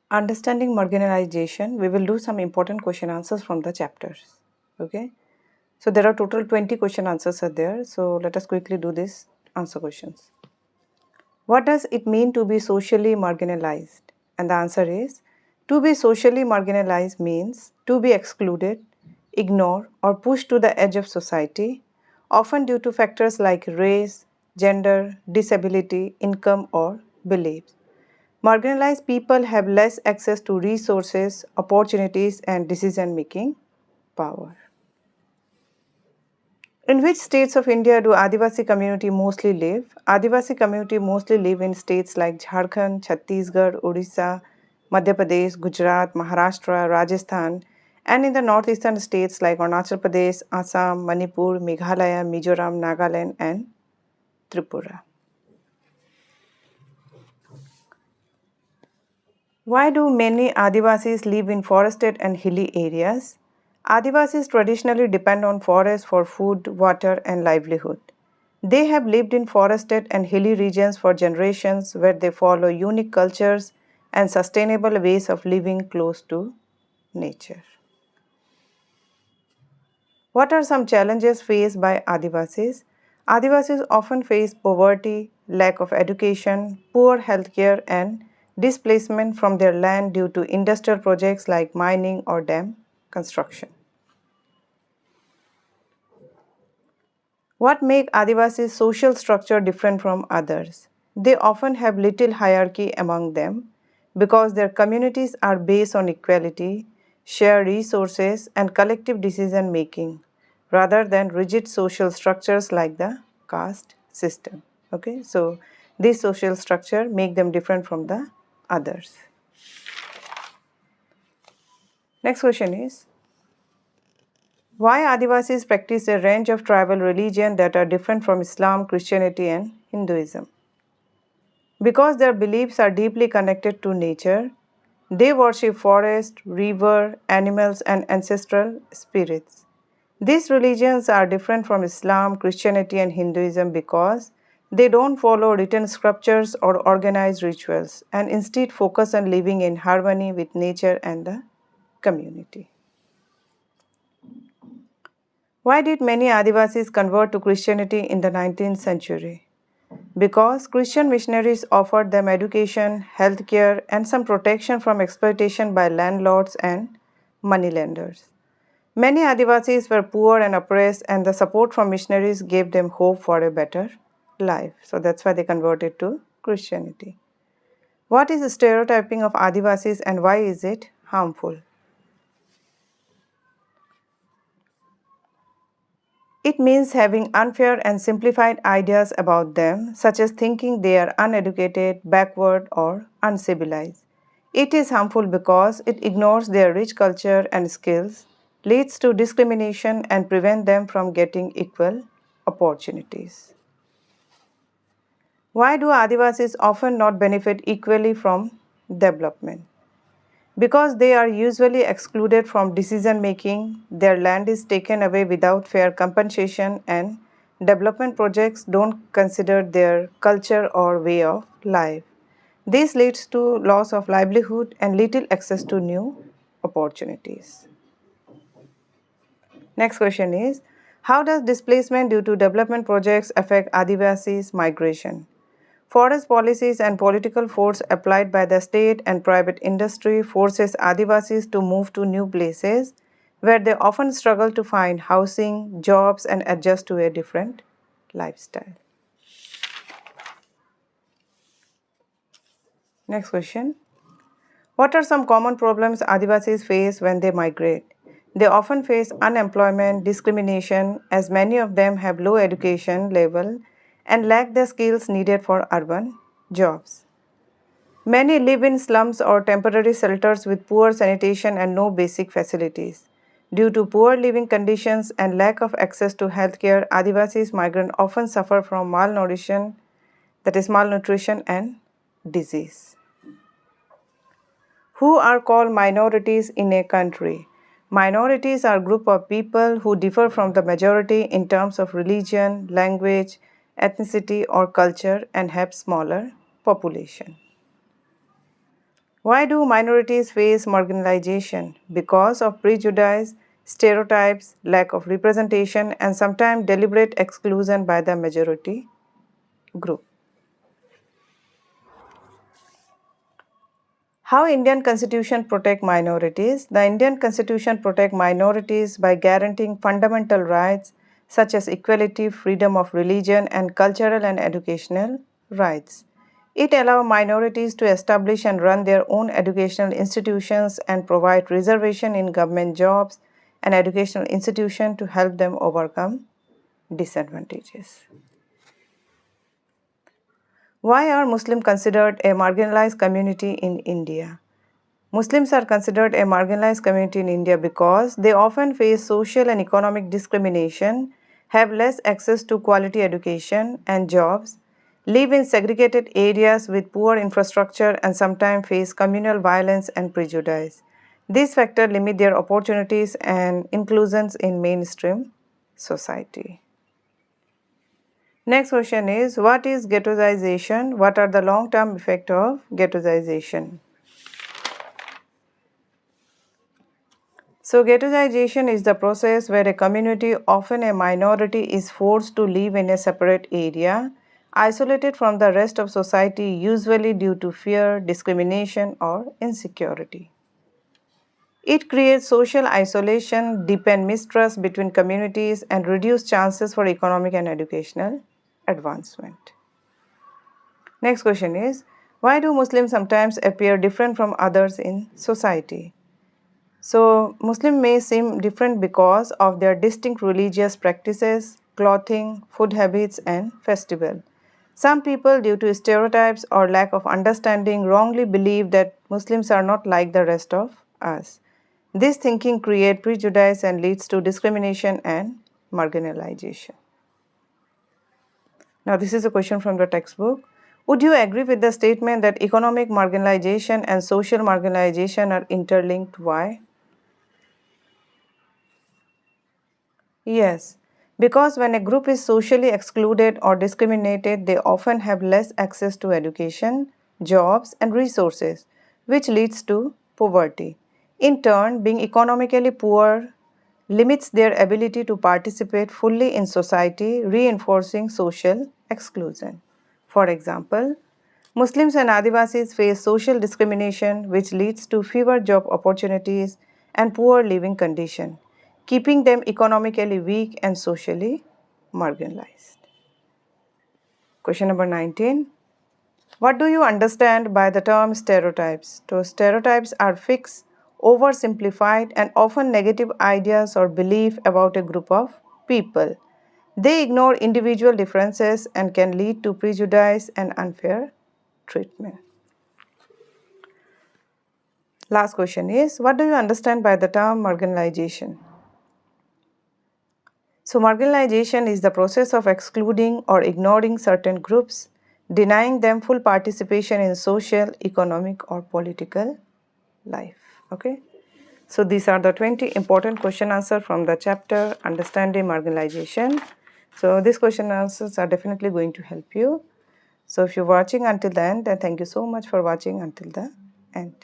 Understanding marginalization, we will do some important question answers from the chapters. Okay. So there are total 20 question answers are there. So let us quickly do this answer questions. What does it mean to be socially marginalized? And the answer is, to be socially marginalized means to be excluded, ignored, or pushed to the edge of society, often due to factors like race, gender, disability, income, or beliefs. Marginalized people have less access to resources, opportunities, and decision making power. In which states of India do Adivasi community mostly live? Adivasi community mostly live in states like Jharkhand, Chhattisgarh, Odisha, Madhya Pradesh, Gujarat, Maharashtra, Rajasthan, and in the northeastern states like Arunachal Pradesh, Assam, Manipur, Meghalaya, Mizoram, Nagaland, and Tripura. Why do many Adivasis live in forested and hilly areas? Adivasis traditionally depend on forests for food, water, and livelihood. They have lived in forested and hilly regions for generations where they follow unique cultures and sustainable ways of living close to nature. What are some challenges faced by Adivasis? Adivasis often face poverty, lack of education, poor healthcare, and displacement from their land due to industrial projects like mining or dam construction. What makes Adivasis' social structure different from others? They often have little hierarchy among them because their communities are based on equality, shared resources, and collective decision making rather than rigid social structures like the caste system. Okay, so this social structure make them different from the others. Next question is, why Adivasis practice a range of tribal religions that are different from Islam, Christianity, and Hinduism? Because their beliefs are deeply connected to nature, they worship forest, river, animals, and ancestral spirits. These religions are different from Islam, Christianity, and Hinduism because they don't follow written scriptures or organized rituals and instead focus on living in harmony with nature and the community. Why did many Adivasis convert to Christianity in the 19th century? Because Christian missionaries offered them education, healthcare, and some protection from exploitation by landlords and moneylenders. Many Adivasis were poor and oppressed, and the support from missionaries gave them hope for a better life. So that's why they converted to Christianity. What is the stereotyping of Adivasis and why is it harmful? It means having unfair and simplified ideas about them, such as thinking they are uneducated, backward, or uncivilized. It is harmful because it ignores their rich culture and skills, leads to discrimination, and prevents them from getting equal opportunities. Why do Adivasis often not benefit equally from development? Because they are usually excluded from decision making, their land is taken away without fair compensation, and development projects don't consider their culture or way of life. This leads to loss of livelihood and little access to new opportunities. Next question is, how does displacement due to development projects affect Adivasis migration? Forest policies and political force applied by the state and private industry forces Adivasis to move to new places where they often struggle to find housing, jobs, and adjust to a different lifestyle. Next question. What are some common problems Adivasis face when they migrate? They often face unemployment, discrimination, as many of them have low education level and lack the skills needed for urban jobs. Many live in slums or temporary shelters with poor sanitation and no basic facilities. Due to poor living conditions and lack of access to healthcare, Adivasis migrants often suffer from malnutrition, that is malnutrition and disease. Who are called minorities in a country? Minorities are a group of people who differ from the majority in terms of religion, language, ethnicity, or culture and have smaller population. Why do minorities face marginalization? Because of prejudice, stereotypes, lack of representation, and sometimes deliberate exclusion by the majority group. How Indian Constitution protect minorities? The Indian Constitution protect minorities by guaranteeing fundamental rights such as equality, freedom of religion, and cultural and educational rights. It allows minorities to establish and run their own educational institutions and provide reservation in government jobs and educational institutions to help them overcome disadvantages. Why are Muslims considered a marginalized community in India? Muslims are considered a marginalized community in India because they often face social and economic discrimination, have less access to quality education and jobs, live in segregated areas with poor infrastructure, and sometimes face communal violence and prejudice. These factors limit their opportunities and inclusions in mainstream society. Next question is, what is ghettoization? What are the long-term effects of ghettoization? So, ghettoization is the process where a community, often a minority, is forced to live in a separate area, isolated from the rest of society, usually due to fear, discrimination, or insecurity. It creates social isolation, deepen mistrust between communities, and reduce chances for economic and educational advancement. Next question is, why do Muslims sometimes appear different from others in society? So, Muslim may seem different because of their distinct religious practices, clothing, food habits, and festival. Some people, due to stereotypes or lack of understanding, wrongly believe that Muslims are not like the rest of us. This thinking creates prejudice and leads to discrimination and marginalization. Now, this is a question from the textbook. Would you agree with the statement that economic marginalization and social marginalization are interlinked? Why? Yes, because when a group is socially excluded or discriminated, they often have less access to education, jobs, and resources, which leads to poverty. In turn, being economically poor limits their ability to participate fully in society, reinforcing social exclusion. For example, Muslims and Adivasis face social discrimination, which leads to fewer job opportunities and poor living conditions, keeping them economically weak and socially marginalized. Question number 19. What do you understand by the term stereotypes? So, stereotypes are fixed, oversimplified, and often negative ideas or beliefs about a group of people. They ignore individual differences and can lead to prejudice and unfair treatment. Last question is, what do you understand by the term marginalization? So, marginalization is the process of excluding or ignoring certain groups, denying them full participation in social, economic, or political life. Okay. So, these are the 20 important question answers from the chapter Understanding Marginalization. So, these question answers are definitely going to help you. So, if you're watching until the end, then thank you so much for watching until the end.